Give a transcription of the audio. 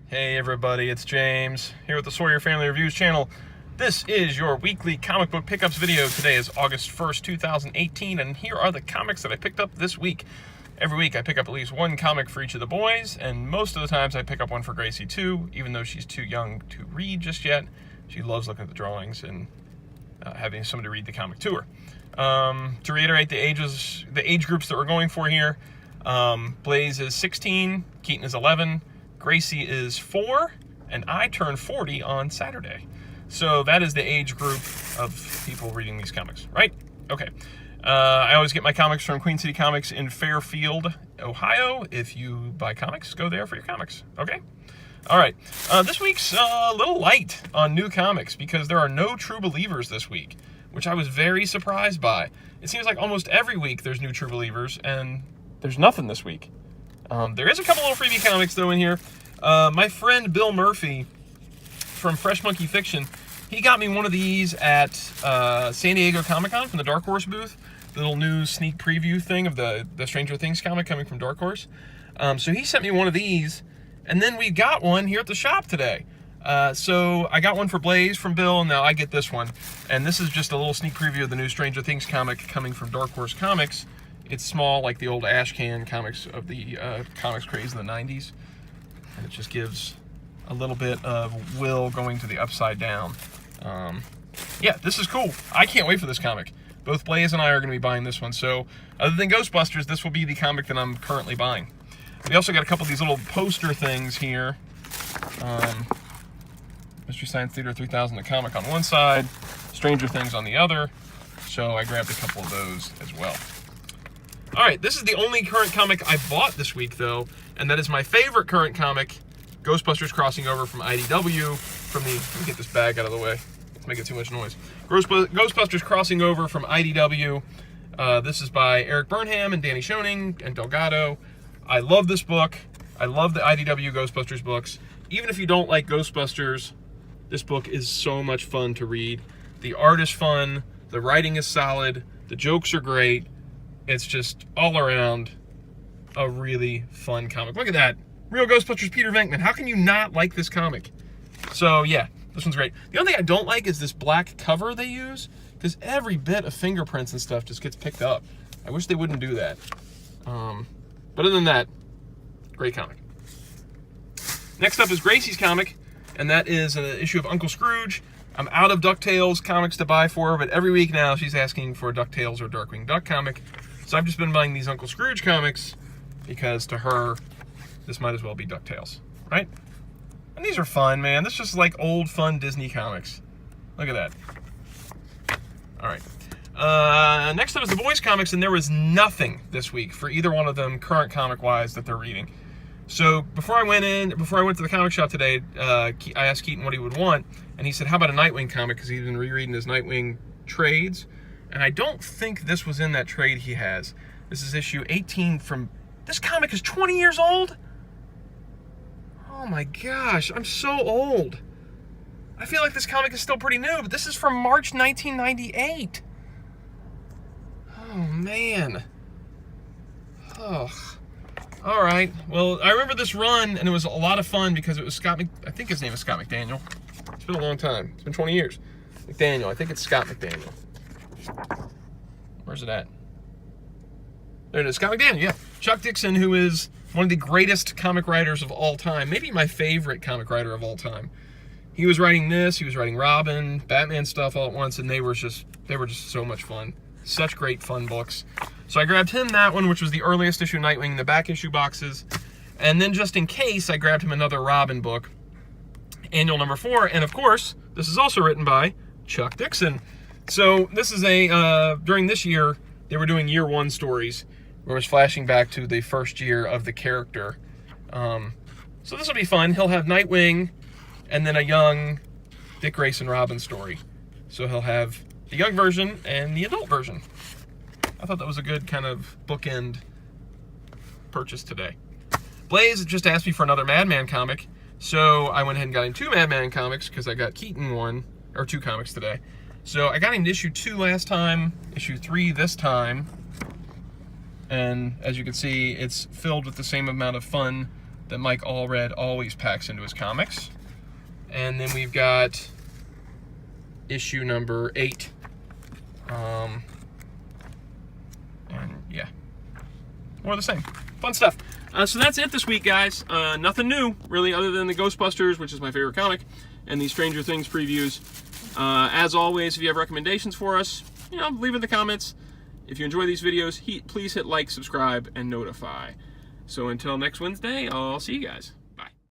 Hey everybody, it's James here with the Sawyer Family Reviews channel. This is your weekly comic book pickups video. Today is August 1st, 2018, and here are the comics that I picked up this week. Every week I pick up at least one comic for each of the boys, and most of the times I pick up one for Gracie too, even though she's too young to read just yet. She loves looking at the drawings and having somebody to read the comic to her. To reiterate the age groups that we're going for here, Blaze is 16, Keaton is 11, Gracie is 4, and I turn 40 on Saturday. So that is the age group of people reading these comics, right? Okay. I always get my comics from Queen City Comics in Fairfield, Ohio. If you buy comics, go there for your comics, okay? All right. This week's a little light on new comics because there are no True Believers this week, which I was very surprised by. It seems like almost every week there's new True Believers, and there's nothing this week. There is a couple little freebie comics, though, in here. My friend Bill Murphy from Fresh Monkey Fiction, he got me one of these at San Diego Comic-Con from the Dark Horse booth, the little new sneak preview thing of the Stranger Things comic coming from Dark Horse. So he sent me one of these, and then we got one here at the shop today. So I got one for Blaze from Bill, and now I get this one. And this is just a little sneak preview of the new Stranger Things comic coming from Dark Horse Comics. It's small, like the old ash can comics of the comics craze in the 90s. And it just gives a little bit of Will going to the upside down. Yeah, this is cool. I can't wait for this comic. Both Blaze and I are going to be buying this one. So other than Ghostbusters, this will be the comic that I'm currently buying. We also got a couple of these little poster things here. Mystery Science Theater 3000, the comic on one side, Stranger Things on the other. So I grabbed a couple of those as well. All right, this is the only current comic I bought this week, though, and that is my favorite current comic, Ghostbusters Crossing Over from IDW. Let me get this bag out of the way. It's making too much noise. Ghostbusters Crossing Over from IDW. This is by Eric Burnham and Danny Schoening and Delgado. I love this book. I love the IDW Ghostbusters books. Even if you don't like Ghostbusters, this book is so much fun to read. The art is fun. The writing is solid. The jokes are great. It's just all around a really fun comic. Look at that. Real Ghostbusters Peter Venkman. How can you not like this comic? So, yeah, this one's great. The only thing I don't like is this black cover they use, because every bit of fingerprints and stuff just gets picked up. I wish they wouldn't do that. But other than that, great comic. Next up is Gracie's comic, and that is an issue of Uncle Scrooge. I'm out of DuckTales comics to buy for her, but every week now she's asking for a DuckTales or Darkwing Duck comic. So I've just been buying these Uncle Scrooge comics because to her, this might as well be DuckTales, right? And these are fun, man. This is just like old, fun Disney comics. Look at that. All right. Next up is the boys' comics, and there was nothing this week for either one of them current comic-wise that they're reading. So before I went to the comic shop today, I asked Keaton what he would want, and he said, how about a Nightwing comic, because he's been rereading his Nightwing trades. And I don't think this was in that trade he has. This is issue 18 from... This comic is 20 years old? Oh my gosh, I'm so old. I feel like this comic is still pretty new, but this is from March 1998. Oh, man. Oh. All right. Well, I remember this run, and it was a lot of fun because it was I think his name is Scott McDaniel. It's been a long time. It's been 20 years. McDaniel. I think it's Scott McDaniel. Where's it at? There it is, Scott McDaniel, yeah. Chuck Dixon, who is one of the greatest comic writers of all time, maybe my favorite comic writer of all time. He was writing this, he was writing Robin, Batman stuff all at once, and they were just so much fun. Such great fun books. So I grabbed him that one, which was the earliest issue Nightwing in the back issue boxes. And then just in case, I grabbed him another Robin book, annual number 4, and of course, this is also written by Chuck Dixon. So this is during this year, they were doing year 1 stories, where it was flashing back to the first year of the character. So this will be fun. He'll have Nightwing, and then a young Dick Grayson Robin story. So he'll have the young version and the adult version. I thought that was a good kind of bookend purchase today. Blaze just asked me for another Madman comic, so I went ahead and got him 2 Madman comics because I got Keaton 2 comics today. So I got him issue 2 last time, issue 3 this time, and as you can see, it's filled with the same amount of fun that Mike Allred always packs into his comics. And then we've got issue number 8. And yeah, more of the same. Fun stuff. So that's it this week, guys. Nothing new, really, other than the Ghostbusters, which is my favorite comic, and the Stranger Things previews. As always, if you have recommendations for us, leave it in the comments. If you enjoy these videos, please hit like, subscribe, and notify. So until next Wednesday, I'll see you guys.